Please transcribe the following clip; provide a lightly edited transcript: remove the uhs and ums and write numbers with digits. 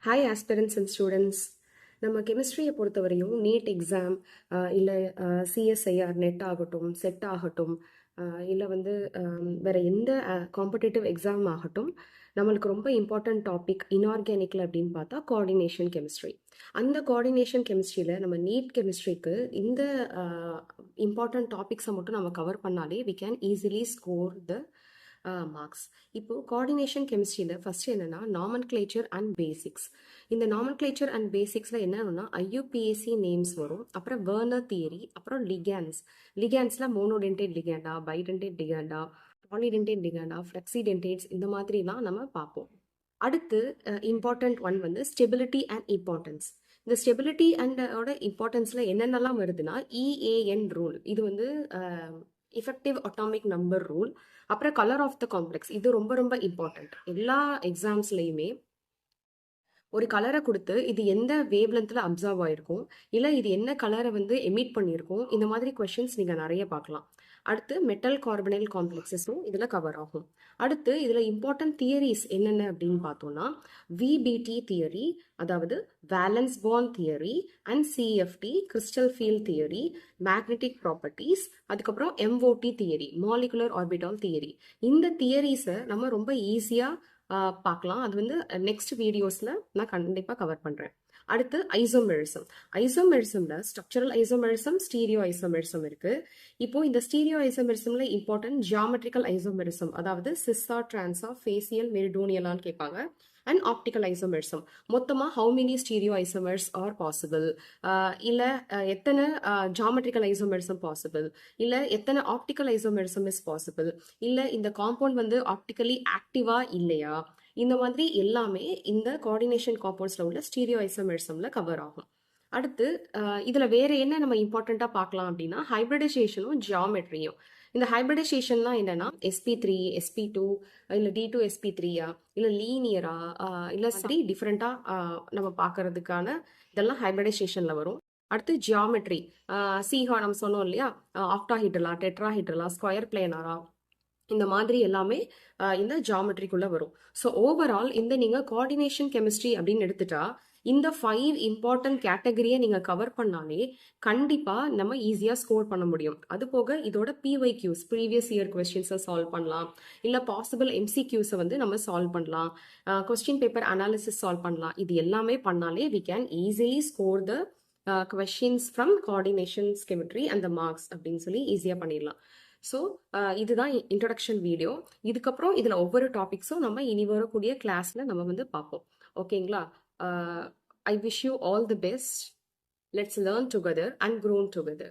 Hi aspirants and students. நம்ம கெமிஸ்ட்ரியை பொறுத்தவரையும் NEET exam இல்லை சிஎஸ்ஐஆர் நெட் ஆகட்டும், செட் ஆகட்டும், இல்லை வந்து வேற எந்த காம்படிட்டிவ் எக்ஸாம் ஆகட்டும், நம்மளுக்கு ரொம்ப இம்பார்ட்டன்ட் டாபிக் இன்ஆர்கானிக்கில் அப்படின்னு பார்த்தா கோஆர்டினேஷன் கெமிஸ்ட்ரி. அந்த கோஆர்டினேஷன் கெமிஸ்ட்ரியில் நம்ம நீட் கெமிஸ்ட்ரிக்கு இந்த இம்பார்ட்டன்ட் டாபிக்ஸை மட்டும் நம்ம கவர் பண்ணாலே we can easily score the marks. இப்போ கோஆர்டினேஷன் கெமிஸ்ட்ரியில் ஃபர்ஸ்ட் என்னன்னா நாமன்கிளேச்சர் அண்ட் பேசிக்ஸ். இந்த நாமன்கிளேச்சர் அண்ட் பேசிக்ஸில் என்னன்னா ஐயூபிஏசி நேம்ஸ் வரும், அப்புறம் வெர்னர் தியரி, அப்புறம் லிகேண்ட்ஸில் மோனோடென்டேட் லிகேண்டா, பைடென்டேட் லிகேண்டா, பாலிடென்டேட் லிகேண்டா, ஃப்ளெக்சிடென்டேட்ஸ், இந்த மாதிரிலாம் நம்ம பார்ப்போம். அடுத்து இம்பார்ட்டன்ட் ஒன் வந்து ஸ்டெபிலிட்டி அண்ட் இம்பார்ட்டன்ஸ். இந்த ஸ்டெபிலிட்டி அண்டோட இம்பார்ட்டன்ஸில் என்னென்னலாம் வருதுன்னா இஏஎன் ரூல், இது வந்து effective atomic number rule, அப்புறம் கலர் ஆஃப் த காம்ப்ளெக்ஸ், இது ரொம்ப ரொம்ப இம்பார்ட்டன்ட். எல்லா எக்ஸாம்ஸ்லையுமே ஒரு கலரை கொடுத்து இது எந்த வேவ் லென்த்தில் அப்சர்வ் ஆயிருக்கும், இல்லை இது என்ன கலரை வந்து எமிட் பண்ணியிருக்கும், இந்த மாதிரி கொஷின்ஸ் நீங்கள் நிறைய பார்க்கலாம். அடுத்து மெட்டல் கார்பனைல் காம்ப்ளெக்ஸஸும் இதில் கவர் ஆகும். அடுத்து இதில் இம்பார்ட்டன்ட் தியரிஸ் என்னென்ன அப்படின்னு பார்த்தோம்னா விபிடி தியரி, அதாவது valence bond theory, and CFT crystal field theory, magnetic properties, அதுக்கப்புறம் MOT theory, molecular orbital theory. இந்த தியரிஸை நம்ம ரொம்ப ஈஸியாக பார்க்கலாம். அது வந்து நெக்ஸ்ட் வீடியோஸில் நான் கண்டிப்பாக கவர் பண்ணுறேன். அடுத்து ஐசோமெரிசம்ல ஸ்ட்ரக்சரல் ஐசோமெரிசம், ஸ்டீரியோ ஐசோமெரிசம் இருக்கு. இப்போ இந்த ஸ்டீரியோ ஐசோமெரிசம்ல இம்பார்ட்டன்ட் ஜியாமெட்ரிக்கல் ஐசோமெரிசம், அதாவது சிஸ்ஸா, டிரான்ஸா, ஃபேசியல், மெரிடோனியலான்னு கேட்பாங்க. அண்ட் ஆப்டிக்கல் ஐசோமெரிசம், மொத்தமாக how many stereo isomers R possible, இல்லை எத்தனை ஜாமெட்ரிக்கல் ஐசோமெரிசம் பாசிபிள், இல்லை எத்தனை ஆப்டிக்கல் ஐசோமெரிசம் இஸ் பாசிபிள், இல்லை இந்த காம்பவுண்ட் வந்து ஆப்டிக்கலி ஆக்டிவா இல்லையா, இந்த மாதிரி எல்லாமே இந்த கோஆர்டினேஷன் காம்பவுண்ட்ஸில் உள்ள ஸ்டீரியோ ஐசோமெரிசம்ல கவர் ஆகும். அடுத்து இதில் வேற என்ன நம்ம இம்பார்ட்டண்ட்டாக பார்க்கலாம் அப்படின்னா ஹைப்ரிடைசேஷனும் ஜியாமெட்ரியும். இந்த ஹைப்ரிடைசேஷன்லாம் என்னன்னா sp3, sp2, இல்லை d2 sp3யா, இல்லை லீனியரா, இல்லை சரி டிஃப்ரெண்ட்டாக நம்ம பார்க்கறதுக்கான இதெல்லாம் ஹைப்ரிடைசேஷனில் வரும். அடுத்து ஜியாமெட்ரி, சிஹா நம்ம சொன்னோம் இல்லையா, ஆக்டாஹைட்ரலா, டெட்ராஹைட்ரலா, ஸ்கொயர் பிளேனரா, இந்த மாதிரி எல்லாமே இந்த ஜியாமெட்ரிக்குள்ளே வரும். ஸோ ஓவரால் இந்த நீங்கள் கோஆர்டினேஷன் கெமிஸ்ட்ரி அப்படின்னு எடுத்துட்டா இந்த 5 இம்பார்ட்டன்ட் கேட்டகரியை நீங்கள் கவர் பண்ணாலே கண்டிப்பாக நம்ம ஈஸியாக ஸ்கோர் பண்ண முடியும். அது போக இதோட பிஒய்க்யூஸ், ப்ரீவியஸ் இயர் கொஸ்டின்ஸை சால்வ் பண்ணலாம், இல்லை பாசிபிள் எம்சிக்யூஸை வந்து நம்ம சால்வ் பண்ணலாம், கொஸ்டின் பேப்பர் அனாலிசிஸ் சால்வ் பண்ணலாம். இது எல்லாமே பண்ணாலே we can easily score the questions from coordination chemistry and the marks அப்படின்னு சொல்லி ஈஸியாக பண்ணிடலாம். ஸோ இதுதான் இன்ட்ரடக்ஷன் வீடியோ. இதுக்கப்புறம் இதில் ஒவ்வொரு டாபிக்ஸும் நம்ம இனி வரக்கூடிய கிளாஸில் நம்ம வந்து பார்ப்போம். ஓகேங்களா? I wish you all the best. Let's learn together and grow together.